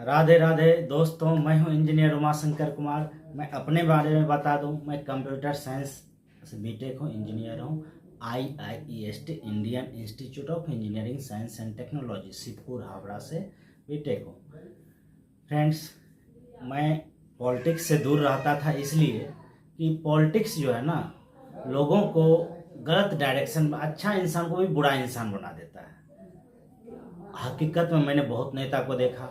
राधे राधे दोस्तों, मैं हूं इंजीनियर उमाशंकर कुमार। मैं अपने बारे में बता दूं, मैं कंप्यूटर साइंस से बीटेक हूं, इंजीनियर हूं। IIEST Indian Institute of Engineering Science and Technology Siddhpur Howrah से बीटेक हूं। फ्रेंड्स, मैं पॉलिटिक्स से दूर रहता था इसलिए कि पॉलिटिक्स जो है ना, लोगों को गलत डायरेक्शन में, अच्छा इंसान को भी बुरा इंसान बना देता है। हकीकत में मैंने बहुत नेता को देखा।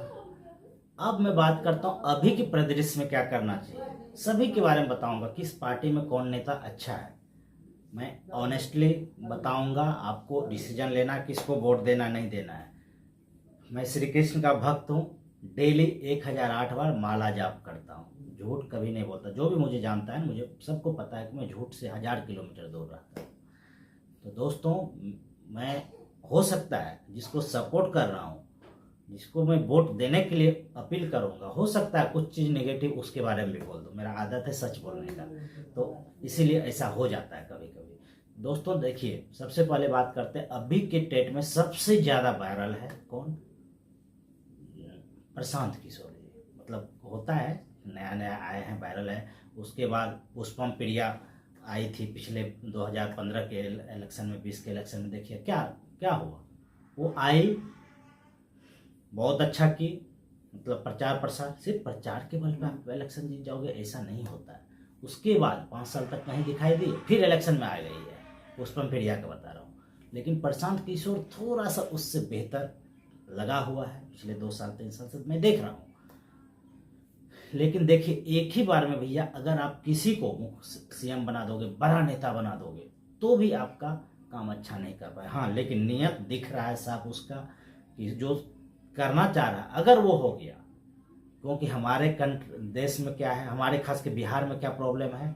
अब मैं बात करता हूँ अभी की परिदृश्य में क्या करना चाहिए। सभी के बारे में बताऊंगा, किस पार्टी में कौन नेता अच्छा है। मैं ऑनेस्टली बताऊंगा, आपको डिसीजन लेना किसको वोट देना नहीं देना है। मैं श्री कृष्ण का भक्त हूँ। डेली 1008 बार माला जाप करता हूँ, झूठ कभी नहीं बोलता। जो भी मुझे जानता है, मुझे सबको पता है कि मैं झूठ से 1000 किलोमीटर दूर रहता हूँ। तो दोस्तों, मैं हो सकता है जिसको सपोर्ट कर रहा हूँ, जिसको मैं वोट देने के लिए अपील करूंगा, हो सकता है कुछ चीज़ नेगेटिव उसके बारे में भी बोल दूं। मेरा आदत है सच बोलने का, तो इसीलिए ऐसा हो जाता है कभी कभी। दोस्तों देखिए, सबसे पहले बात करते हैं, अभी के डेट में सबसे ज़्यादा वायरल है कौन? प्रशांत किशोर जी। मतलब होता है, नया नया आए हैं, वायरल है। उसके बाद पुष्पम प्रिया आई थी पिछले 2015 के इलेक्शन में, 20 के इलेक्शन में। देखिए क्या क्या हुआ। वो आई, बहुत अच्छा की, मतलब प्रचार प्रसार। सिर्फ प्रचार के बल पे आप इलेक्शन जीत जाओगे ऐसा नहीं होता है। उसके बाद 5 साल तक नहीं दिखाई दी, फिर इलेक्शन में आ गई है। पुष्पम प्रिया का बता रहा हूँ। लेकिन प्रशांत किशोर थोड़ा सा उससे बेहतर लगा हुआ है, पिछले 2 साल 3 साल से मैं देख रहा हूँ। लेकिन देखिए, एक ही बार में भैया, अगर आप किसी को सीएम बना दोगे, बड़ा नेता बना दोगे, तो भी आपका काम अच्छा नहीं कर पाए। हाँ, लेकिन नियत दिख रहा है साफ उसका कि जो करना चाह रहा है, अगर वो हो गया। क्योंकि हमारे देश में क्या है, हमारे खास के बिहार में क्या प्रॉब्लम है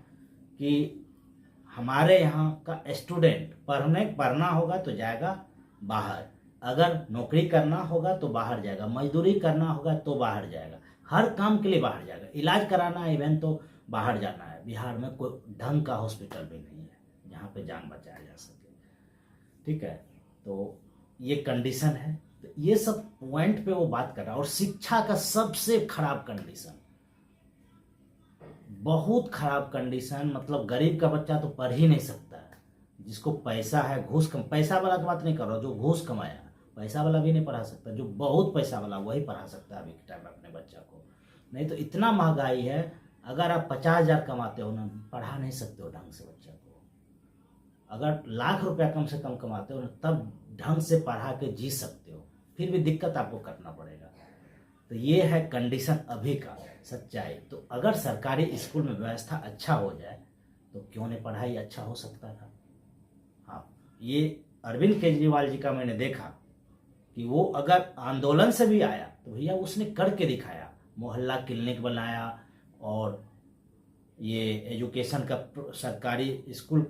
कि हमारे यहाँ का स्टूडेंट पढ़ना होगा तो जाएगा बाहर, अगर नौकरी करना होगा तो बाहर जाएगा, मजदूरी करना होगा तो बाहर जाएगा, हर काम के लिए बाहर जाएगा, इलाज कराना है इवेंट तो बाहर जाना है। बिहार में कोई ढंग का हॉस्पिटल भी नहीं है जहाँ पे जान बचाया जा सके। ठीक है, तो ये कंडीशन है। तो ये सब पॉइंट पे वो बात कर रहा है। और शिक्षा का सबसे खराब कंडीशन, बहुत खराब कंडीशन। मतलब गरीब का बच्चा तो पढ़ ही नहीं सकता है। जिसको पैसा है, पैसा वाला की बात नहीं कर रहा, जो घूस कमाया, पैसा वाला भी नहीं पढ़ा सकता। जो बहुत पैसा वाला वही पढ़ा सकता है अभी के टाइम में अपने बच्चा को। नहीं तो इतना महंगाई है, अगर आप 50,000 कमाते हो ना, पढ़ा नहीं सकते हो ढंग से बच्चा को। अगर ₹1,00,000 कम से कम कमाते हो ना, तब ढंग से पढ़ा के जी सकते हो। फिर भी दिक्कत आपको करना पड़ेगा। तो ये है कंडीशन अभी का सच्चाई। तो अगर सरकारी स्कूल में व्यवस्था अच्छा हो जाए तो क्यों नहीं पढ़ाई अच्छा हो सकता था। हाँ, ये अरविंद केजरीवाल जी का मैंने देखा कि वो अगर आंदोलन से भी आया तो भैया उसने करके दिखाया। मोहल्ला क्लिनिक बनाया, और ये एजुकेशन का, सरकारी स्कूल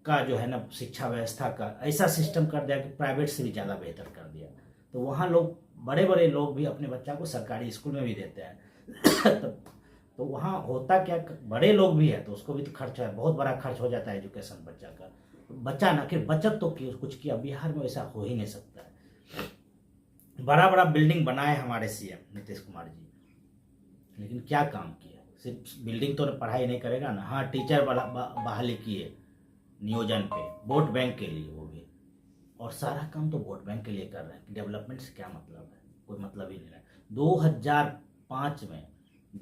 का जो है ना, शिक्षा व्यवस्था का ऐसा सिस्टम कर दिया कि प्राइवेट से भी ज़्यादा बेहतर कर दिया। तो वहाँ लोग, बड़े बड़े लोग भी अपने बच्चा को सरकारी स्कूल में भी देते हैं। तो वहाँ होता क्या, बड़े लोग भी है तो उसको भी तो खर्च है, बहुत बड़ा खर्च हो जाता है एजुकेशन बच्चा का। बच्चा ना कि बचत तो कुछ किया, बिहार में ऐसा हो ही नहीं सकता है। बड़ा बड़ा बिल्डिंग बनाए हमारे सीएम नीतीश कुमार जी, लेकिन क्या काम किया? सिर्फ बिल्डिंग तो पढ़ाई नहीं करेगा ना। हाँ, टीचर बहाली किए नियोजन पे, वोट बैंक के लिए, वो भी। और सारा काम तो वोट बैंक के लिए कर रहे हैं। डेवलपमेंट से क्या मतलब है? कोई मतलब ही नहीं है। 2005 में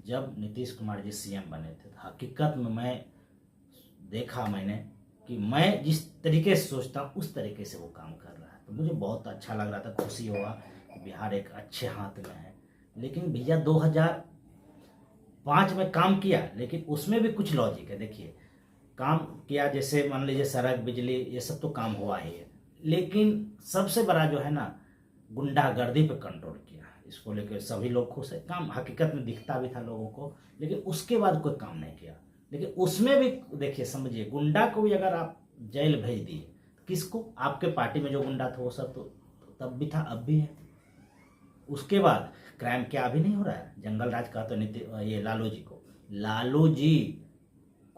जब नीतीश कुमार जी सीएम बने थे, हकीकत में मैं देखा मैंने कि मैं जिस तरीके से सोचता हूँ उस तरीके से वो काम कर रहा है। तो मुझे बहुत अच्छा लग रहा था, खुशी हुआ कि बिहार एक अच्छे हाथ में है। लेकिन भैया 2005 में काम किया, लेकिन उसमें भी कुछ लॉजिक है। देखिए, काम किया, जैसे मान लीजिए सड़क, बिजली, ये सब तो काम हुआ ही है। लेकिन सबसे बड़ा जो है ना, गुंडागर्दी पे कंट्रोल किया। इसको लेकर सभी लोग खुश है। काम हकीकत में दिखता भी था लोगों को, लेकिन उसके बाद कोई काम नहीं किया। लेकिन उसमें भी देखिए, समझिए, गुंडा को भी अगर आप जेल भेज दिए, किसको? आपके पार्टी में जो गुंडा था वो सब तो तब भी था, अब भी है। उसके बाद क्राइम क्या अभी नहीं हो रहा है? जंगल राज का तो ये लालू जी को, लालू जी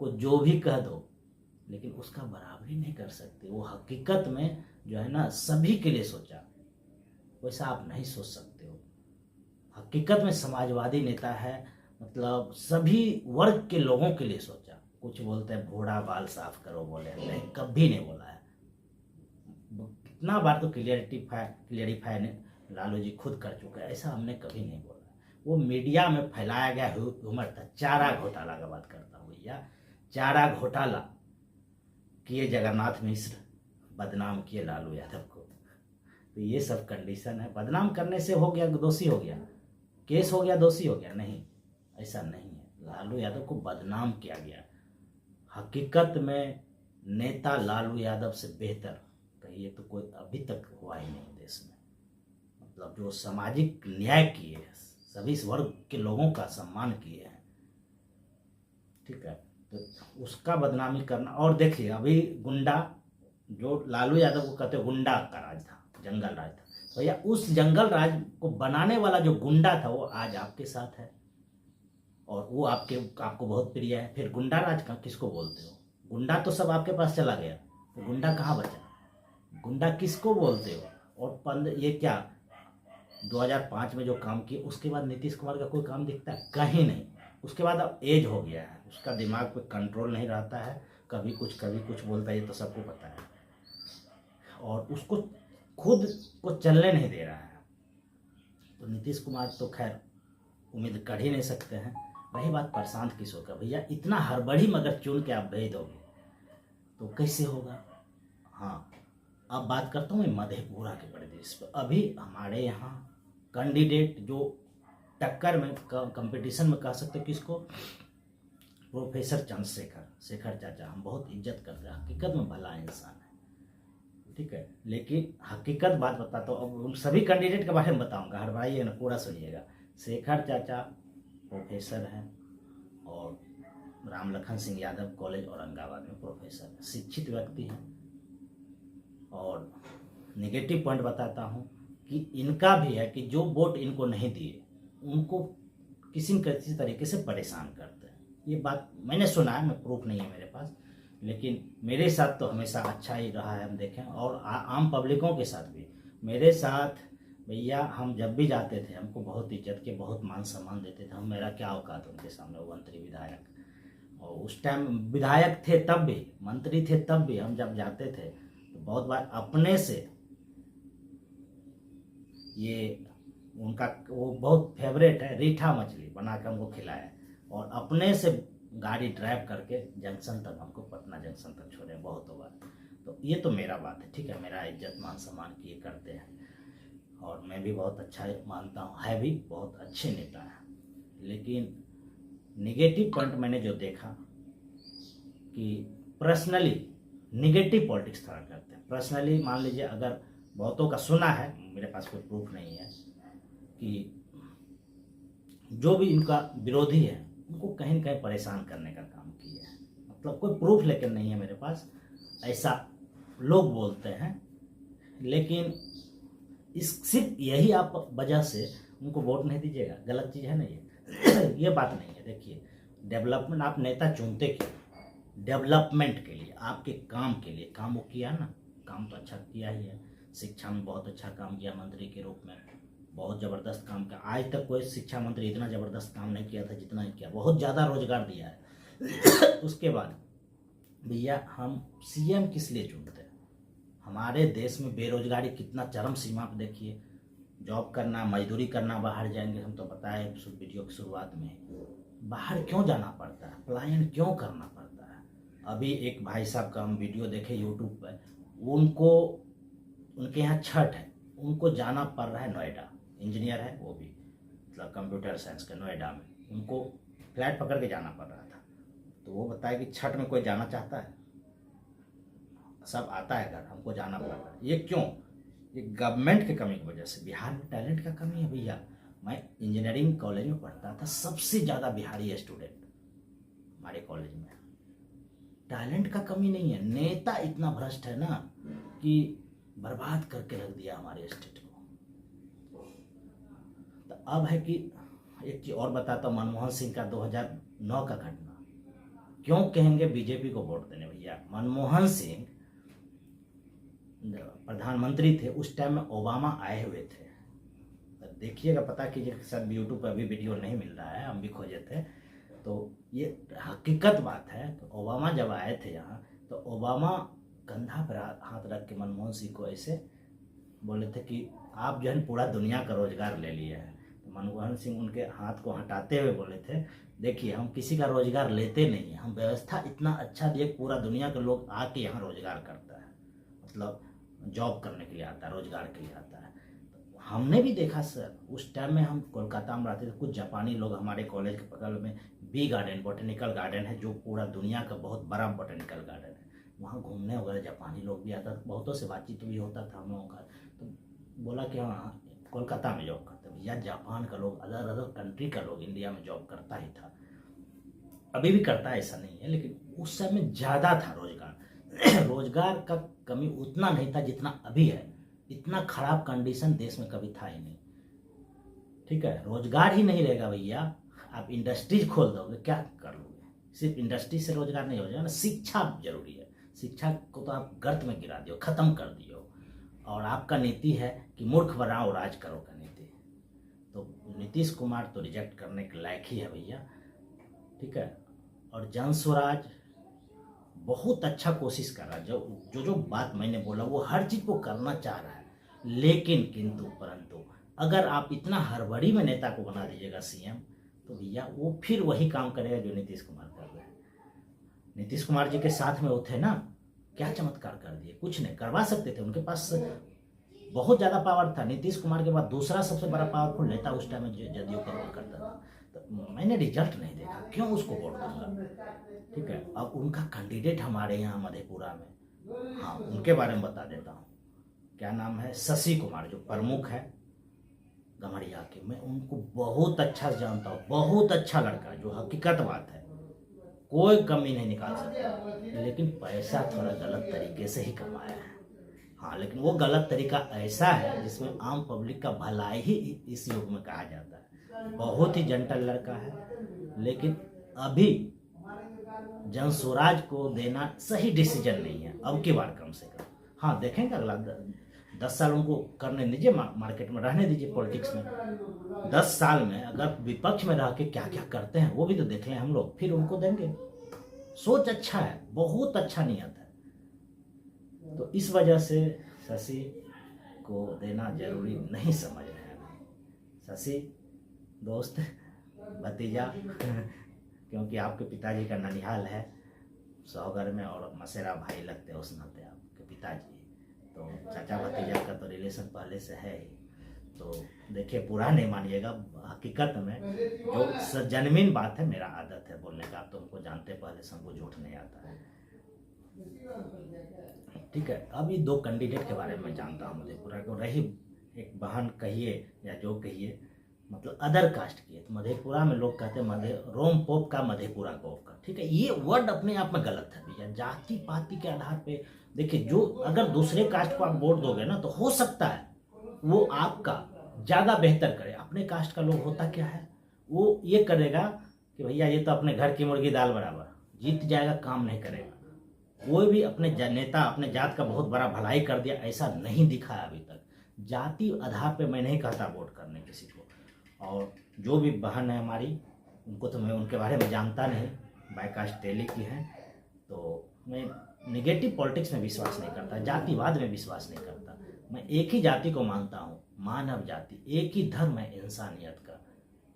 को जो भी कह दो, लेकिन उसका बराबरी नहीं कर सकते। वो हकीकत में जो है ना, सभी के लिए सोचा, वैसा आप नहीं सोच सकते हो। हकीकत हकीकत में समाजवादी नेता है, मतलब सभी वर्ग के लोगों के लिए सोचा। कुछ बोलते हैं घोड़ा बाल साफ करो, बोले नहीं, कभी नहीं बोला है। कितना बार तो क्लियरिफाई ने लालू जी खुद कर चुके हैं, ऐसा हमने कभी नहीं बोला। वो मीडिया में फैलाया गया ह्यूमर था। चारा घोटाला का बात करता हूँ भैया, चारा घोटाला किए जगन्नाथ मिश्र, बदनाम किए लालू यादव को। तो ये सब कंडीशन है। बदनाम करने से हो गया दोषी हो गया, केस हो गया दोषी हो गया? नहीं, ऐसा नहीं है। लालू यादव को बदनाम किया गया। हकीकत में नेता लालू यादव से बेहतर कहिए तो कोई अभी तक हुआ ही नहीं देश में। मतलब जो सामाजिक न्याय किए हैं, सभी वर्ग के लोगों का सम्मान किए हैं, ठीक है, तो उसका बदनामी करना। और देखिए अभी गुंडा, जो लालू यादव को कहते गुंडा का राज था, जंगल राज था, तो भैया उस जंगल राज को बनाने वाला जो गुंडा था वो आज आपके साथ है और वो आपको बहुत प्रिय है। फिर गुंडा राज का किसको बोलते हो? गुंडा तो सब आपके पास चला गया, तो गुंडा कहाँ बचा? गुंडा किसको बोलते हो? और ये क्या 2005 में जो काम किए उसके बाद नीतीश कुमार का कोई काम दिखता है? कहीं नहीं। उसके बाद अब एज हो गया है, उसका दिमाग पे कंट्रोल नहीं रहता है, कभी कुछ बोलता है, ये तो सबको पता है। और उसको खुद को चलने नहीं दे रहा है। तो नीतीश कुमार तो खैर उम्मीद कर ही नहीं सकते हैं। रही बात प्रशांत किशोर का, भैया इतना हड़बड़ी मगर चुन के आप भेज दोगे तो कैसे होगा? हाँ, अब बात करता हूँ मैं मधेपुरा के प्रदेश पर। अभी हमारे यहाँ कैंडिडेट जो टक्कर में कंपटीशन में कह सकते किसको, प्रोफेसर चंद्रशेखर चाचा, हम बहुत इज्जत करते हैं, हकीकत में भला इंसान है, ठीक है। लेकिन हकीकत बात बताता हूँ, अब उन सभी कैंडिडेट के बारे में बताऊंगा, हड़बड़ाइए ना, पूरा सुनिएगा। शेखर चाचा प्रोफेसर हैं और राम लखन सिंह यादव कॉलेज औरंगाबाद में प्रोफेसर है, शिक्षित व्यक्ति हैं। और नेगेटिव पॉइंट बताता हूँ कि इनका भी है कि जो वोट इनको नहीं दिए उनको किसी न किसी तरीके से परेशान करते हैं। ये बात मैंने सुना है, मैं प्रूफ नहीं है मेरे पास, लेकिन मेरे साथ तो हमेशा अच्छा ही रहा है, हम देखें। और आम पब्लिकों के साथ भी मेरे साथ भैया, हम जब भी जाते थे हमको बहुत इज्जत के, बहुत मान सम्मान देते थे। हम, मेरा क्या औकात उनके सामने, वो मंत्री विधायक, और उस टाइम विधायक थे तब भी, मंत्री थे तब भी, हम जब जाते थे तो बहुत बार अपने से, ये उनका वो बहुत फेवरेट है, रीठा मछली बना के हमको खिलाया, और अपने से गाड़ी ड्राइव करके जंक्शन तक, हमको पटना जंक्शन तक छोड़े बहुत बार। तो ये तो मेरा बात है, ठीक है, मेरा इज्जत मान सम्मान किए करते हैं और मैं भी बहुत अच्छा मानता हूँ, है भी बहुत अच्छे नेता हैं। लेकिन निगेटिव पॉइंट मैंने जो देखा कि पर्सनली निगेटिव पॉलिटिक्स थोड़ा करते हैं। पर्सनली मान लीजिए, अगर बहुतों का सुना है, मेरे पास कोई प्रूफ नहीं है, कि जो भी इनका विरोधी है उनको कहीं न कहीं परेशान करने का काम किया है। मतलब कोई प्रूफ लेकिन नहीं है मेरे पास, ऐसा लोग बोलते हैं। लेकिन इस सिर्फ यही आप वजह से उनको वोट नहीं दीजिएगा, गलत चीज़ है ना ये ये बात नहीं है। देखिए, डेवलपमेंट, आप नेता चुनते क्यों? डेवलपमेंट के लिए, आपके काम के लिए। काम वो किया ना, काम तो अच्छा किया ही है। शिक्षा में बहुत अच्छा काम किया, मंत्री के रूप में बहुत ज़बरदस्त काम किया। आज तक कोई शिक्षा मंत्री इतना ज़बरदस्त काम नहीं किया था जितना ही किया, बहुत ज़्यादा रोजगार दिया है। उसके बाद भैया, हम सीएम किस लिए चुनते हैं? हमारे देश में बेरोजगारी कितना चरम सीमा पर, देखिए, जॉब करना, मजदूरी करना, बाहर जाएंगे, हम तो बताए वीडियो की शुरुआत में, बाहर क्यों जाना पड़ता है, पलायन क्यों करना पड़ता है। अभी एक भाई साहब का हम वीडियो देखे यूट्यूब पर, उनको, उनके यहाँ छठ है, उनको जाना पड़ रहा है नोएडा, इंजीनियर है वो भी, मतलब कंप्यूटर साइंस का, नोएडा में उनको फ्लाइट पकड़ के जाना पड़ रहा था। तो वो बताया कि छठ में कोई जाना चाहता है? सब आता है घर, हमको जाना पड़ रहा है। ये क्यों? ये गवर्नमेंट की कमी की वजह से। बिहार में टैलेंट का कमी है भैया। मैं इंजीनियरिंग कॉलेज में पढ़ता था, सबसे ज़्यादा बिहारी स्टूडेंट हमारे कॉलेज में। टैलेंट का कमी नहीं है, नेता इतना भ्रष्ट है ना कि बर्बाद करके रख दिया हमारे स्टेट को। तो अब है कि एक चीज और बताता हूँ, मनमोहन सिंह का 2009 का घटना। क्यों कहेंगे बीजेपी को वोट देने? भैया, मनमोहन सिंह प्रधानमंत्री थे, उस टाइम में ओबामा आए हुए थे देखिएगा, पता कीजिए, शायद यूट्यूब पर अभी वीडियो नहीं मिल रहा है, हम भी खोजे थे। तो ये हकीकत बात है। तो ओबामा जब आए थे यहाँ, तो ओबामा कंधा पर हाथ रख के मनमोहन सिंह को ऐसे बोले थे कि आप जो है पूरा दुनिया का रोजगार ले लिए हैं। तो मनमोहन सिंह उनके हाथ को हटाते हुए बोले थे, देखिए हम किसी का रोजगार लेते नहीं हैं, हम व्यवस्था इतना अच्छा दिए, पूरा दुनिया के लोग आके यहाँ रोजगार करता है, मतलब जॉब करने के लिए आता है, रोजगार के लिए आता है। तो हमने भी देखा सर, उस टाइम में हम कोलकाता में रहते थे, कुछ जापानी लोग हमारे कॉलेज के बगल में बी गार्डन, बोटेनिकल गार्डन है, जो पूरा दुनिया का बहुत बड़ा बोटेनिकल गार्डन है, वहाँ घूमने वगैरह जापानी लोग भी आता था, बहुतों से बातचीत भी होता था हम लोगों का। तो बोला कि हाँ कोलकाता में जॉब करते, भैया जापान का लोग, अदर अदर कंट्री का लोग इंडिया में जॉब करता ही था, अभी भी करता है, ऐसा नहीं है, लेकिन उस समय ज़्यादा था रोजगार। रोजगार का कमी उतना नहीं था जितना अभी है। इतना खराब कंडीशन देश में कभी था ही नहीं। ठीक है, रोजगार ही नहीं रहेगा भैया, आप इंडस्ट्रीज खोल दोगे, क्या कर लोगे? सिर्फ इंडस्ट्री से रोजगार नहीं हो जाएगा ना, शिक्षा जरूरी है। शिक्षा को तो आप गर्त में गिरा दियो, खत्म कर दियो, और आपका नीति है कि मूर्ख बनाओ राज करो का नीति। तो नीतीश कुमार तो रिजेक्ट करने के लायक ही है भैया। ठीक है, और जन स्वराज बहुत अच्छा कोशिश कर रहा है, जो बात मैंने बोला वो हर चीज को करना चाह रहा है, लेकिन किंतु परंतु अगर आप इतना हड़बड़ी में नेता को बना दीजिएगा सीएम, तो भैया वो फिर वही काम करेगा जो नीतीश कुमार कर रहे हैं। नीतीश कुमार जी के साथ में वो थे ना, क्या चमत्कार कर दिए, कुछ नहीं करवा सकते थे, उनके पास बहुत ज्यादा पावर था। नीतीश कुमार के बाद दूसरा सबसे बड़ा पावरफुल नेता उस टाइम में जदयू का रोल करता था। तो मैंने रिजल्ट नहीं देखा, क्यों उसको वोट दूंगा? ठीक है, अब उनका कैंडिडेट हमारे यहाँ मधेपुरा में, हाँ उनके बारे में बता देता हूँ, क्या नाम है, शशि कुमार, जो प्रमुख है गमरिया के। मैं उनको बहुत अच्छा जानता हूँ, बहुत अच्छा लड़का, जो हकीकत बात है, कोई कमी नहीं निकाल सकता, लेकिन पैसा थोड़ा गलत तरीके से ही कमाया है। हाँ, लेकिन वो गलत तरीका ऐसा है जिसमें आम पब्लिक का भलाई ही इस युग में कहा जाता है। बहुत ही जेंटल लड़का है, लेकिन अभी जन स्वराज को देना सही डिसीजन नहीं है, अब की बार कम से कम। हाँ देखेंगे, अगला 10 साल उनको करने दीजिए, मार्केट में रहने दीजिए, पॉलिटिक्स में। 10 साल में अगर विपक्ष में रह के क्या क्या करते हैं वो भी तो देख लें हम लोग, फिर उनको देंगे। सोच अच्छा है, बहुत अच्छा नियत है। तो इस वजह से शशि को देना जरूरी नहीं समझ रहे हैं। शशि दोस्त, भतीजा, क्योंकि आपके पिताजी का ननिहाल है सौगर में, और मसेरा भाई लगते हैं उस नाते आपके पिताजी, तो चाचा भतीजा का तो रिलेशन पहले से है ही। तो देखिए, पूरा नहीं मानिएगा, हकीकत में जो जन्मीन बात है, मेरा आदत है बोलने का, आप तो हमको जानते पहले से, हमको झूठ नहीं आता है। ठीक है, अभी 2 कैंडिडेट के बारे में जानता हूँ मधेपुरा को, रही एक बहन कहिए या जो कहिए, मतलब अदर कास्ट की है, तो मधेपुरा में लोग कहते हैं रोम पोप का मधेपुरा गोप का। ठीक है, ये वर्ड अपने आप में गलत है भैया। जाति पाति के आधार पे देखिए, जो अगर दूसरे कास्ट को आप वोट दोगे ना, तो हो सकता है वो आपका ज्यादा बेहतर करे। अपने कास्ट का लोग होता क्या है, वो ये करेगा कि भैया ये तो अपने घर की मुर्गी दाल बराबर, जीत जाएगा, काम नहीं करेगा। कोई भी अपने नेता अपने जात का बहुत बड़ा भलाई कर दिया, ऐसा नहीं दिखा है अभी तक। जाति आधार पे मैं नहीं कहता वोट करने किसी को। और जो भी बहन है हमारी, उनको तो मैं उनके बारे में जानता नहीं, बायकास्ट टेली की हैं, तो मैं निगेटिव पॉलिटिक्स में विश्वास नहीं करता, जातिवाद में विश्वास नहीं करता। मैं एक ही जाति को मानता हूँ, मानव जाति, एक ही धर्म है इंसानियत का।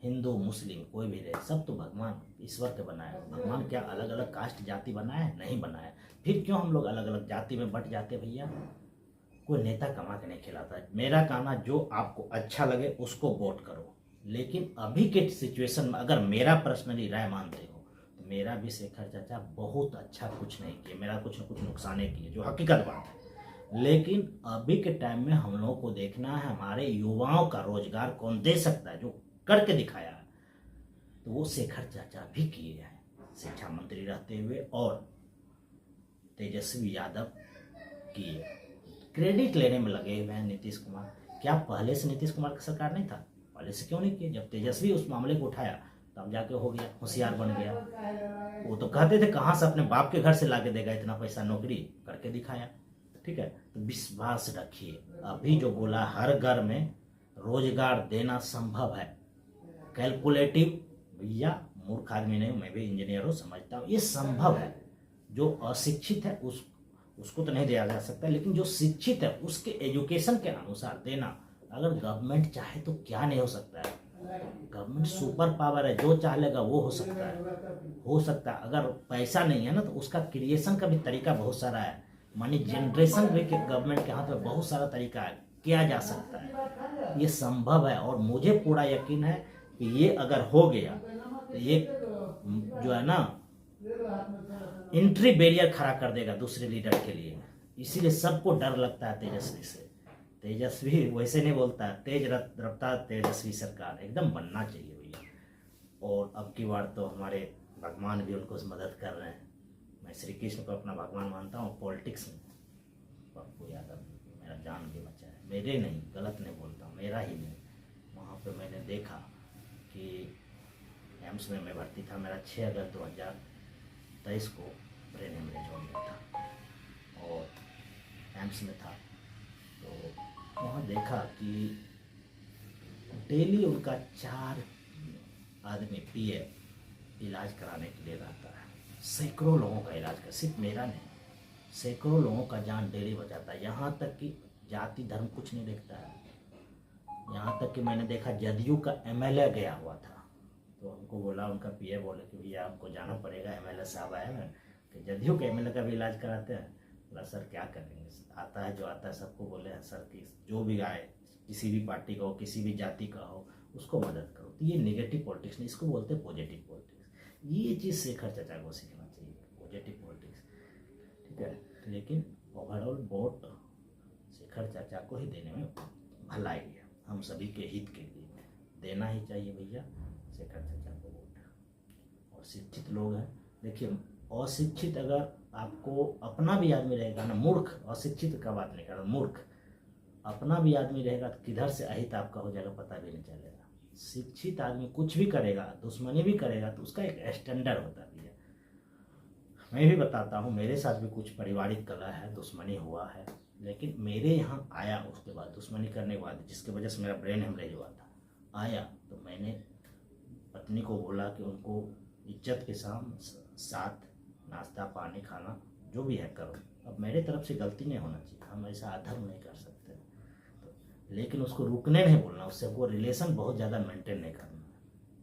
हिंदू मुस्लिम कोई भी रहे, सब तो भगवान ईश्वर के बनाए। भगवान क्या अलग अलग कास्ट जाति बनाया है? नहीं बनाया। फिर क्यों हम लोग अलग अलग जाति में बट जाते भैया? कोई नेता कमा के नहीं खिलाता है। मेरा कहना, जो आपको अच्छा लगे उसको वोट करो, लेकिन अभी के सिचुएशन में अगर मेरा पर्सनली राय मानते हो, तो मेरा भी शेखर चाचा बहुत अच्छा कुछ नहीं किए, मेरा कुछ न कुछ नुकसाने किए, जो हकीकत बात है। लेकिन अभी के टाइम में हम लोगों को देखना है हमारे युवाओं का रोजगार कौन दे सकता है, जो करके दिखाया है, तो वो शेखर चाचा भी किए हैं, शिक्षा मंत्री रहते हुए, और तेजस्वी यादव किए। क्रेडिट लेने में लगे हुए हैं नीतीश कुमार। क्या पहले से नीतीश कुमार का सरकार नहीं था? पहले से क्यों नहीं किए? जब तेजस्वी उस मामले को उठाया तब जाके हो गया, होशियार बन गया। वो तो कहते थे कहाँ से अपने बाप के घर से लाके देगा इतना पैसा, नौकरी करके दिखाया। ठीक है, तो विश्वास रखिए। अभी जो बोला हर घर में रोजगार देना संभव है। कैलकुलेटिव भैया, मूर्ख आदमी नहीं, मैं भी इंजीनियर हूँ, समझता हूँ ये संभव है। जो अशिक्षित है उसको तो नहीं दिया जा सकता, लेकिन जो शिक्षित है उसके एजुकेशन के अनुसार देना, अगर गवर्नमेंट चाहे तो क्या नहीं हो सकता है। गवर्नमेंट सुपर पावर है, जो चाह लेगा वो हो सकता है। अगर पैसा नहीं है ना तो उसका क्रिएशन का भी तरीका बहुत सारा है, मनी जनरेशन भी गवर्नमेंट के हाथ में बहुत सारा तरीका है, किया जा सकता है, ये संभव है। और मुझे पूरा यकीन है कि ये अगर हो गया तो ये जो है ना एंट्री बैरियर खड़ा कर देगा दूसरे लीडर के लिए। इसीलिए सबको डर लगता है तेजस्वी से। तेजस्वी वैसे नहीं बोलता है, तेज रफ्तार तेजस्वी सरकार एकदम बनना चाहिए भैया। और अब की बार तो हमारे भगवान भी उनको मदद कर रहे हैं। मैं श्री कृष्ण को अपना भगवान मानता हूँ। पॉलिटिक्स में पप्पू यादव मेरा जान के बच्चा है, मेरे नहीं, गलत नहीं बोलता हूँ, मेरा ही नहीं। वहाँ पे मैंने देखा कि एम्स में मैं भर्ती था, मेरा 6 अगस्त 2023 को ब्रेन हेमरेज हो गया था और एम्स में था। तो वहाँ देखा कि डेली उनका 4 आदमी पीए इलाज कराने के लिए रहता है। सैकड़ों लोगों का इलाज कर, सिर्फ मेरा नहीं, सैकड़ों लोगों का जान डेली बचाता है। यहाँ तक कि जाति धर्म कुछ नहीं देखता है। यहाँ तक कि मैंने देखा जदयू का एमएलए गया हुआ था, तो हमको बोला उनका पीए, बोले कि भैया हमको जाना पड़ेगा, एमएलए साहब आए हैं कि जदयू के एमएलए का भी इलाज कराते हैं। बोला सर क्या करेंगे, आता है जो आता है सबको बोले हैं सर कि जो भी आए, किसी भी पार्टी का हो, किसी भी जाति का हो, उसको मदद करो। तो ये नेगेटिव पॉलिटिक्स नहीं, इसको बोलते हैं पॉजिटिव पॉलिटिक्स। ये चीज़ शेखर चाचा को सीखना चाहिए, पॉजिटिव पॉलिटिक्स, ठीक है। लेकिन ओवरऑल वोट शेखर चाचा को ही देने में भलाई है, हम सभी के हित के लिए देना ही चाहिए भैया शेखर चाचा को वोट। और शिक्षित लोग हैं, देखिए अशिक्षित अगर आपको अपना भी आदमी रहेगा ना, मूर्ख, अशिक्षित का बात नहीं कर रहा, मूर्ख अपना भी आदमी रहेगा तो किधर से अहित आपका हो जाएगा पता भी नहीं चलेगा। शिक्षित आदमी कुछ भी करेगा, दुश्मनी भी करेगा तो उसका एक स्टैंडर्ड होता है भैया। मैं भी बताता हूँ, मेरे साथ भी कुछ पारिवारिक कलह है, दुश्मनी हुआ है, लेकिन मेरे यहाँ आया उसके बाद, दुश्मनी करने के बाद जिसकी वजह से मेरा ब्रेन हेमरेज हुआ था, आया तो मैंने पत्नी को बोला कि उनको इज्जत के साथ नाश्ता पानी खाना जो भी है करो। अब मेरे तरफ से गलती नहीं होना चाहिए, हम ऐसा अधर्म नहीं कर सकते, तो लेकिन उसको रुकने नहीं बोलना, उससे वो रिलेशन बहुत ज़्यादा मेंटेन नहीं करना।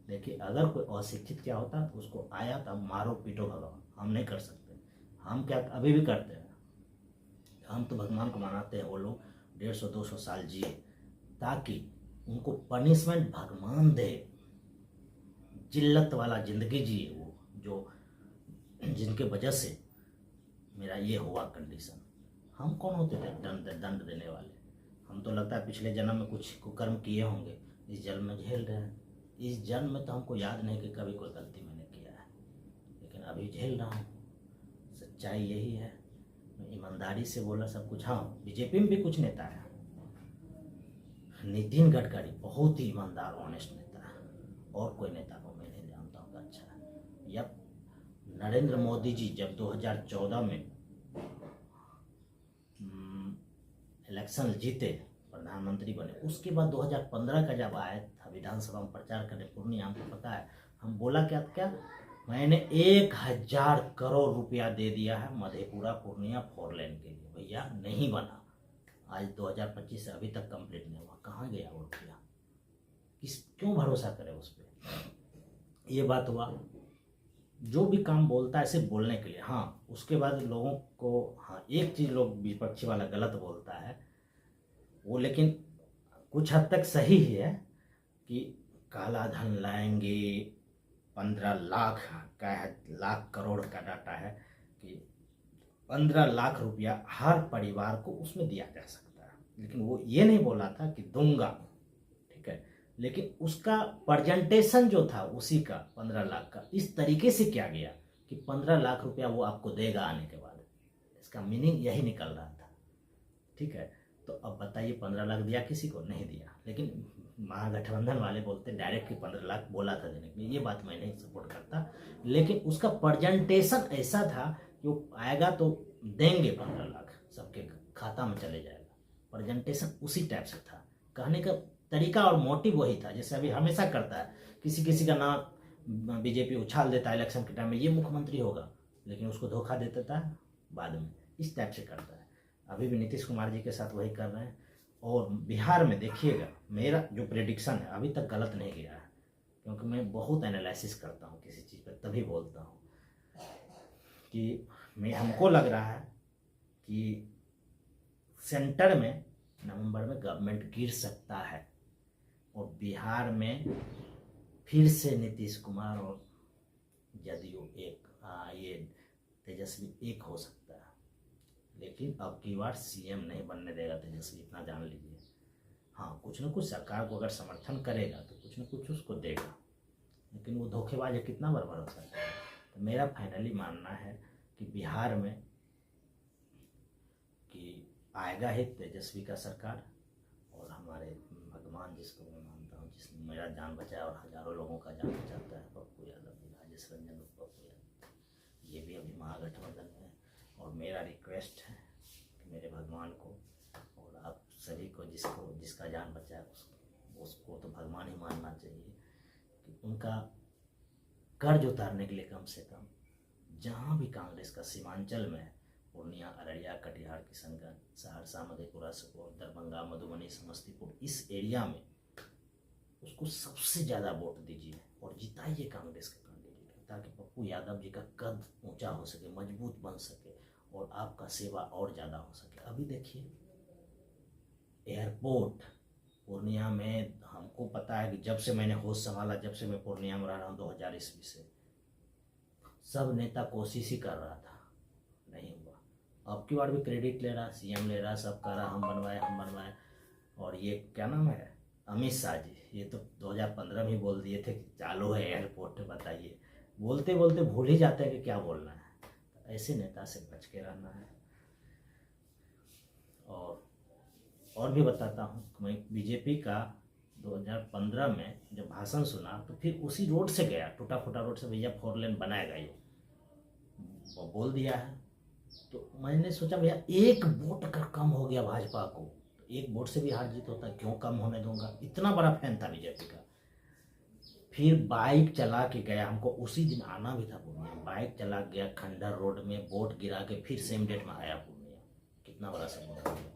देखिए अगर कोई अशिक्षित क्या होता तो उसको आया तो मारो पीटो भगाओ, हम नहीं कर सकते। हम क्या अभी भी करते हैं, हम तो भगवान को मनाते हैं वो लोग 150-200 साल जिए, ताकि उनको पनिशमेंट भगवान दे, जिल्लत वाला ज़िंदगी जिए वो, जो जिनके वजह से मेरा ये हुआ कंडीशन। हम कौन होते थे दंड देने वाले, हम तो लगता है पिछले जन्म में कुछ कुकर्म किए होंगे, इस जन्म में झेल रहे हैं। इस जन्म में तो हमको याद नहीं कि कभी कोई गलती मैंने किया है, लेकिन अभी झेल रहा हूँ। सच्चाई यही है, मैं ईमानदारी से बोला सब कुछ। हाँ, बीजेपी में भी कुछ नेता है, नितिन गडकरी बहुत ही ईमानदार ऑनेस्ट नेता है, और कोई नेता को मैं नहीं जानता हूँ अच्छा है। या नरेंद्र मोदी जी जब 2014 में इलेक्शन जीते, प्रधानमंत्री बने, उसके बाद 2015 का जब आया था विधानसभा में प्रचार करने पूर्णिया, हमको पता है हम बोला क्या मैंने 1000 करोड़ रुपया दे दिया है मधेपुरा पूर्णिया 4 लेन के लिए, भैया नहीं बना। आज 2025 से अभी तक कंप्लीट नहीं हुआ, कहाँ गया वो रुपया, क्यों भरोसा करे उस पर। ये बात हुआ, जो भी काम बोलता है सिर्फ बोलने के लिए। हाँ, उसके बाद लोगों को, हाँ एक चीज़ लोग विपक्षी वाला गलत बोलता है वो, लेकिन कुछ हद तक सही ही है कि काला धन लाएंगे, 15 लाख का है, लाख करोड़ का डाटा है कि 15 लाख रुपया हर परिवार को उसमें दिया जा सकता है, लेकिन वो ये नहीं बोला था कि दूंगा, ठीक है। लेकिन उसका प्रेजेंटेशन जो था उसी का 15 लाख का इस तरीके से किया गया कि 15 लाख रुपया वो आपको देगा आने के बाद, इसका मीनिंग यही निकल रहा था, ठीक है। तो अब बताइए 15 लाख दिया किसी को? नहीं दिया। लेकिन महागठबंधन वाले बोलते डायरेक्ट कि 15 लाख बोला था देने के लिए, ये बात मैं नहीं सपोर्ट करता, लेकिन उसका प्रेजेंटेशन ऐसा था कि वो आएगा तो देंगे 15 लाख, सबके खाता में चले जाएगा, प्रेजेंटेशन उसी टाइप से था। कहने का तरीका और मोटिव वही था, जैसे अभी हमेशा करता है, किसी किसी का नाम बीजेपी उछाल देता है इलेक्शन के टाइम में, ये मुख्यमंत्री होगा, लेकिन उसको धोखा दे देता है बाद में, इस टाइप से करता है। अभी भी नीतीश कुमार जी के साथ वही कर रहे हैं। और बिहार में देखिएगा, मेरा जो प्रेडिक्शन है अभी तक गलत नहीं गया है, क्योंकि मैं बहुत एनालिसिस करता हूँ किसी चीज़ पर, तभी बोलता हूँ कि हमको लग रहा है कि सेंटर में नवंबर में गवर्नमेंट गिर सकता है, और बिहार में फिर से नीतीश कुमार और जदयू ये तेजस्वी एक हो सकता है। लेकिन अब की बार सीएम नहीं बनने देगा तेजस्वी, इतना जान लीजिए। हाँ, कुछ न कुछ सरकार को अगर समर्थन करेगा तो कुछ न कुछ उसको देगा, लेकिन वो धोखेबाज है, कितना बार भरोसा करेगा। तो मेरा फाइनली मानना है कि बिहार में कि आएगा ही तेजस्वी का सरकार, और हमारे भगवान जिसको मैं मानता हूँ, जिसने मेरा जान बचाया और हजारों लोगों का जान बचाता है, पप्पू यादव जी, राजेश रंजन पप्पू यादव, ये भी अभी महागठबंधन में। और मेरा रिक्वेस्ट है कि मेरे भगवान को और आप सभी को, जिसका जान बचाया उसको तो भगवान ही मानना चाहिए, कि उनका कर्ज उतारने के लिए कम से कम जहाँ भी कांग्रेस का सीमांचल में, पूर्णिया, अररिया, कटिहार, किशनगंज, सहरसा, मधेपुरा, सुपौल, दरभंगा, मधुबनी, समस्तीपुर, इस एरिया में उसको सबसे ज़्यादा वोट दीजिए और जिताइए कांग्रेस के कैंडिडेट, ताकि पप्पू यादव जी का कद ऊंचा हो सके, मजबूत बन सके, और आपका सेवा और ज़्यादा हो सके। अभी देखिए एयरपोर्ट पूर्णिया में, हमको पता है कि जब से मैंने होश संभाला, जब से मैं पूर्णिया में रह रहा हूँ 2000 ईस्वी से, सब नेता कोशिश ही कर रहा था, नहीं हुआ। अब की बार भी क्रेडिट ले रहा, सीएम ले रहा, सब कह रहा हम बनवाए। और ये क्या नाम है, अमित शाह जी, ये तो 2015 में ही बोल दिए थे कि चालू है एयरपोर्ट, बताइए। बोलते बोलते भूल ही जाते हैं कि क्या बोलना है। तो ऐसे नेता से बच के रहना है। और भी बताता हूँ, मैं बीजेपी का 2015 में जब भाषण सुना तो फिर उसी रोड से गया, टूटा फूटा रोड से, भैया 4 लेन बनाएगा, ये वो बोल दिया है। तो मैंने सोचा भैया एक वोट अगर कम हो गया भाजपा को, तो एक वोट से भी हार जीत होता, क्यों कम होने दूंगा, इतना बड़ा फैन था बीजेपी का। फिर बाइक चला के गया, हमको उसी दिन आना भी था पूर्णिया, बाइक चला गया खंडर रोड में, वोट गिरा के फिर सेम डेट में आया पूर्णिया। कितना बड़ा सपोर्ट है बताइए।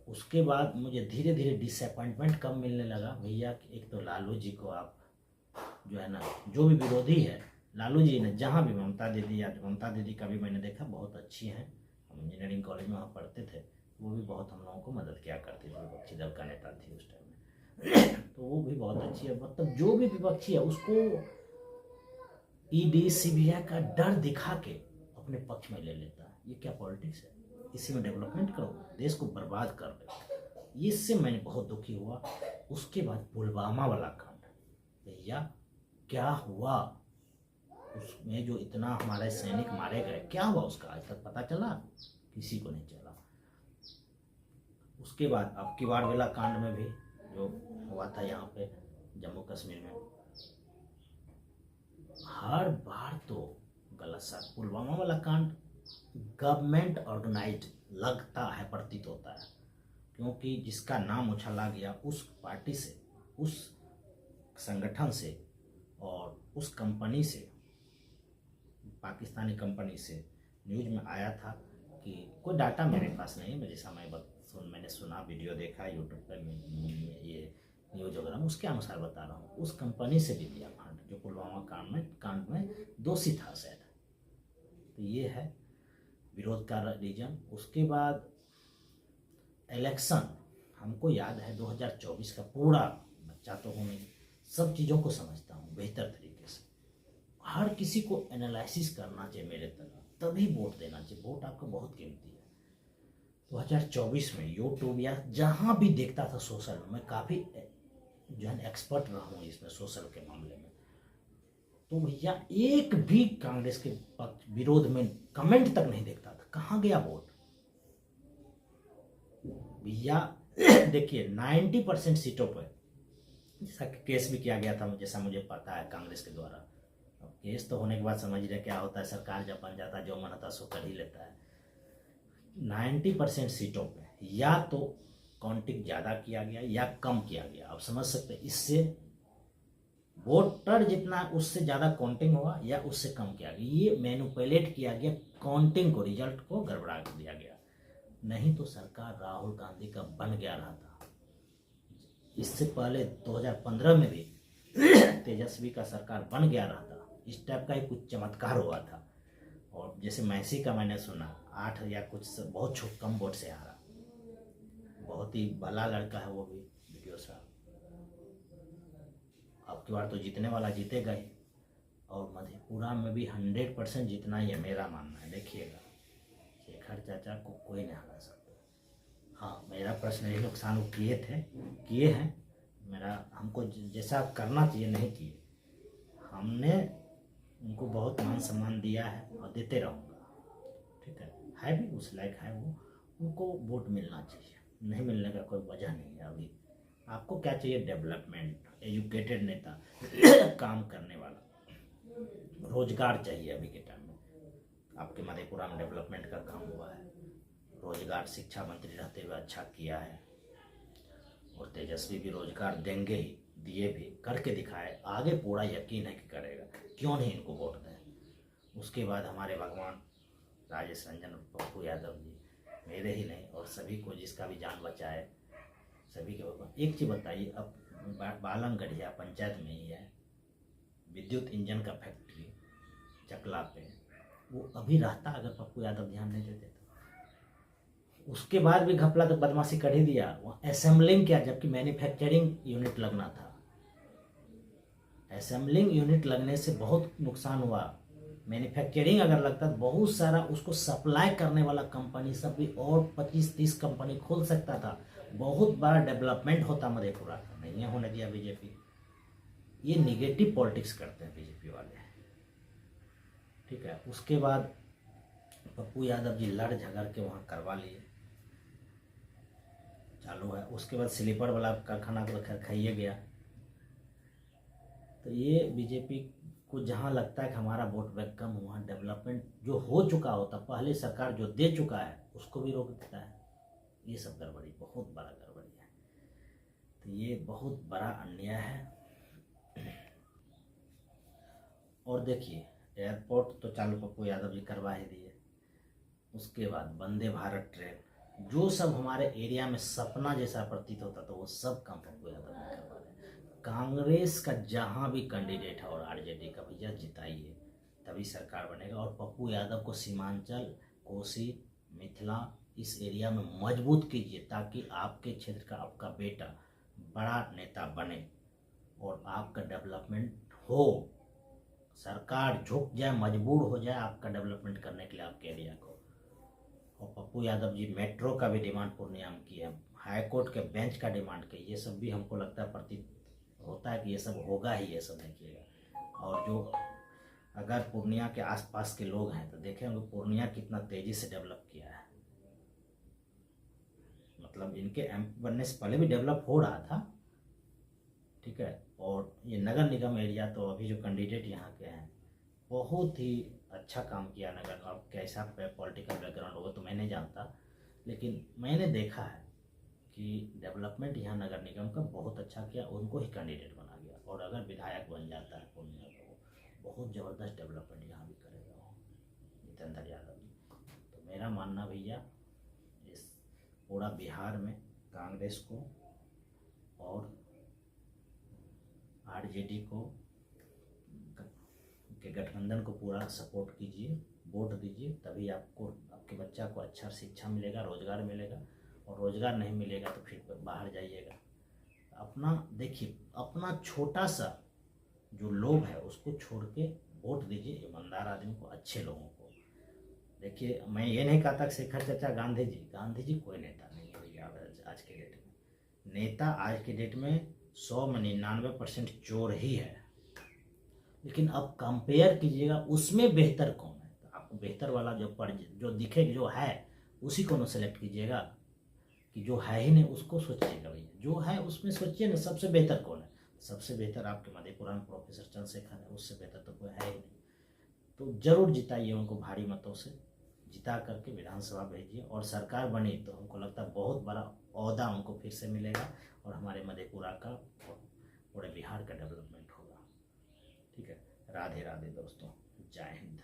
उसके बाद मुझे धीरे धीरे डिसअपॉइंटमेंट कम मिलने लगा भैया। एक तो लालू जी को आप जो है ना, जो भी विरोधी है, लालू जी ने जहाँ भी, ममता दीदी का भी मैंने देखा, बहुत अच्छी हैं। हम इंजीनियरिंग कॉलेज में वहाँ पढ़ते थे, वो भी बहुत हम लोगों को मदद किया करती थी, विपक्षी दल का नेता थी उस टाइम में। तो वो भी बहुत अच्छी है, मतलब जो भी विपक्षी है उसको ईडी सीबीआई का डर दिखा के अपने पक्ष में ले लेता है। ये क्या पॉलिटिक्स है? इसी में डेवलपमेंट करो, देश को बर्बाद कर दे। इससे मैंने बहुत दुखी हुआ। उसके बाद पुलवामा वाला कांड, भैया क्या हुआ उसमें, जो इतना हमारे सैनिक मारे गए, क्या हुआ उसका आज तक पता चला? किसी को नहीं चला। उसके बाद अब की बार वाला कांड में भी जो हुआ था यहाँ पे जम्मू कश्मीर में, हर बार तो गलत सा पुलवामा वाला कांड गवर्नमेंट ऑर्गेनाइज्ड लगता है, प्रतीत होता है, क्योंकि जिसका नाम उछाला गया उस पार्टी से, उस संगठन से और उस कंपनी से, पाकिस्तानी कंपनी से न्यूज में आया था कि, कोई डाटा मेरे पास नहीं है, जैसा मैंने सुना, वीडियो देखा यूट्यूब पर, ये न्यूज वगैरह, उसके अनुसार बता रहा हूँ, उस कंपनी से भी दिया फंड जो पुलवामा कांड में दोषी था शायद। तो ये है विरोध का रीजन। उसके बाद इलेक्शन, हमको याद है 2024 का, पूरा बच्चा तो हूँ नहीं, सब चीज़ों को समझता हूँ बेहतर तरीके से। हर किसी को एनालिसिस करना चाहिए मेरे तरह, तभी वोट देना चाहिए। वोट आपका बहुत कीमती है। 2024 में यूट्यूब या जहाँ भी देखता था सोशल में, मैं काफ़ी जो है एक्सपर्ट रहा हूँ इसमें, सोशल के मामले में। तो भैया एक भी कांग्रेस के पक्ष विरोध में कमेंट तक नहीं देखता था। कहाँ गया वोट भैया? देखिए 90% सीटों पर, जैसा केस भी किया गया था, जैसा मुझे पता है कांग्रेस के द्वारा। अब केस तो होने के बाद समझ रहे क्या होता है, सरकार जब बन जाता है जो मन होता है सो कर ही लेता है। 90% सीटों पे या तो काउंटिंग ज़्यादा किया गया या कम किया गया, आप समझ सकते हैं। इससे वोटर जितना उससे ज़्यादा काउंटिंग हुआ या उससे कम किया गया, ये मैनिपुलेट किया गया, काउंटिंग को, रिजल्ट को गड़बड़ा दिया गया। नहीं तो सरकार राहुल गांधी का बन गया रहा था। इससे पहले 2015 में भी तेजस्वी का सरकार बन गया रहा था। इस टाइप का ही कुछ चमत्कार हुआ था। और जैसे मैसी का मैंने सुना 8 या कुछ बहुत कम वोट से हारा, बहुत ही भला लड़का है वो भी वीडियो साहब। अब की बार तो जीतने वाला जीतेगा ही, और मधेपुरा में भी 100% जीतना ही है मेरा मानना है। देखिएगा शेखर चाचा को कोई नहीं हरा सकता। हाँ, मेरा पर्सनली नुकसान वो किए हैं। मेरा हमको जैसा करना चाहिए नहीं किए। हमने उनको बहुत मान सम्मान दिया है और देते रहूँगा, ठीक है भी उस लायक है वो, उनको वोट मिलना चाहिए। नहीं मिलने का कोई वजह नहीं है। अभी आपको क्या चाहिए? डेवलपमेंट, एजुकेटेड नेता काम करने वाला, रोजगार चाहिए। अभी के टाइम में आपके मधेपुरा में डेवलपमेंट का काम हुआ है, रोजगार शिक्षा मंत्री रहते हुए अच्छा किया है, और तेजस्वी भी रोजगार देंगे ही, दिए भी, करके दिखाए। आगे पूरा यकीन है कि करेगा, क्यों नहीं इनको वोट दें। उसके बाद हमारे भगवान राजेश रंजन पप्पू यादव जी, मेरे ही नहीं और सभी को, जिसका भी जान बचाए, सभी के भगवान। एक चीज़ बताइए, अब बालन गढ़िया पंचायत में ही है, विद्युत इंजन का फैक्ट्री चकला पे, वो अभी रहता अगर पप्पू यादव ध्यान नहीं देते तो। उसके बाद भी घपला तो बदमाशी कर ही दिया। वो असेंबलिंग किया, जबकि मैन्युफैक्चरिंग यूनिट लगना था। असेंबलिंग यूनिट लगने से बहुत नुकसान हुआ। मैन्युफैक्चरिंग अगर लगता तो बहुत सारा उसको सप्लाई करने वाला कंपनी सब भी और 25-30 कंपनी खोल सकता था। बहुत बड़ा डेवलपमेंट होता मधेपुरा का। नहीं होने दिया बीजेपी। ये निगेटिव पॉलिटिक्स करते हैं बीजेपी वाले, ठीक है। उसके बाद पप्पू यादव जी लड़ झगड़ के वहाँ करवा लिए, चालू है। उसके बाद स्लीपर वाला कारखाना तो खैर खाइए गया। तो ये बीजेपी को जहाँ लगता है कि हमारा वोट बैंक कम हुआ, डेवलपमेंट जो हो चुका होता, पहले सरकार जो दे चुका है उसको भी रोक देता है। ये सब गड़बड़ी, बहुत बड़ा गड़बड़ी है। तो ये बहुत बड़ा अन्याय है। और देखिए, एयरपोर्ट तो चालू पप्पू यादव जी करवा ही दिए। उसके बाद वंदे भारत ट्रेन, जो सब हमारे एरिया में सपना जैसा प्रतीत होता था, वो सब काम पप्पू यादव जी करवा रहे। कांग्रेस का जहाँ भी कैंडिडेट है और आरजेडी का, भैया जिताइए, तभी सरकार बनेगा। और पप्पू यादव को सीमांचल, कोसी, मिथिला, इस एरिया में मजबूत कीजिए, ताकि आपके क्षेत्र का आपका बेटा बड़ा नेता बने और आपका डेवलपमेंट हो। सरकार झुक जाए, मजबूर हो जाए आपका डेवलपमेंट करने के लिए आपके एरिया को। और पप्पू यादव जी मेट्रो का भी डिमांड पूर्णिया में की है, हाई कोर्ट के बेंच का डिमांड की। ये सब भी हमको लगता है प्रतीत होता है कि ये सब होगा ही, ये सब देखिएगा। और जो अगर पूर्णिया के आसपास के लोग हैं तो देखेंगे पूर्णिया कितना तेजी से डेवलप किया है। मतलब इनके एमपी बनने से पहले भी डेवलप हो रहा था, ठीक है। और ये नगर निगम एरिया तो अभी जो कैंडिडेट यहाँ के हैं बहुत ही अच्छा काम किया नगर। अब कैसा पॉलिटिकल बैकग्राउंड होगा तो मैं नहीं जानता, लेकिन मैंने देखा है कि डेवलपमेंट यहाँ नगर निगम का बहुत अच्छा किया, उनको ही कैंडिडेट बना गया। और अगर विधायक बन जाता है पूर्णिया का, वो बहुत ज़बरदस्त डेवलपमेंट यहाँ भी करेगा वो जितेंद्र यादव जी। तो मेरा मानना भैया, इस पूरा बिहार में कांग्रेस को और आरजेडी को के गठबंधन को पूरा सपोर्ट कीजिए, वोट दीजिए, तभी आपको आपके बच्चा को अच्छा शिक्षा मिलेगा, रोजगार मिलेगा। और रोजगार नहीं मिलेगा तो फिर बाहर जाइएगा। अपना देखिए, अपना छोटा सा जो लोभ है उसको छोड़ के वोट दीजिए ईमानदार आदमी को, अच्छे लोगों को। देखिए, मैं ये नहीं कहता कि शेखर चाचा गांधी जी कोई नेता नहीं है भैया। आज के डेट में नेता, आज के डेट में 100 में 99% चोर ही है। लेकिन अब कंपेयर कीजिएगा उसमें बेहतर कौन है, तो आपको बेहतर वाला जो दिखे, जो है उसी को न सेलेक्ट कीजिएगा। कि जो है ही नहीं उसको सोचिएगा भैया, जो है उसमें सोचिए ना सबसे बेहतर कौन है। सबसे बेहतर आपके मधेपुरा में प्रोफेसर चंद्रशेखर है, उससे बेहतर तो कोई है ही नहीं। तो जरूर जिताइए उनको, भारी मतों से जिता करके विधानसभा भेजिए और सरकार बनी तो हमको लगता है बहुत बड़ा ओहदा उनको फिर से मिलेगा और हमारे मधेपुरा का पूरे बिहार का डेवलपमेंट होगा। ठीक है, राधे राधे दोस्तों, जय हिंद।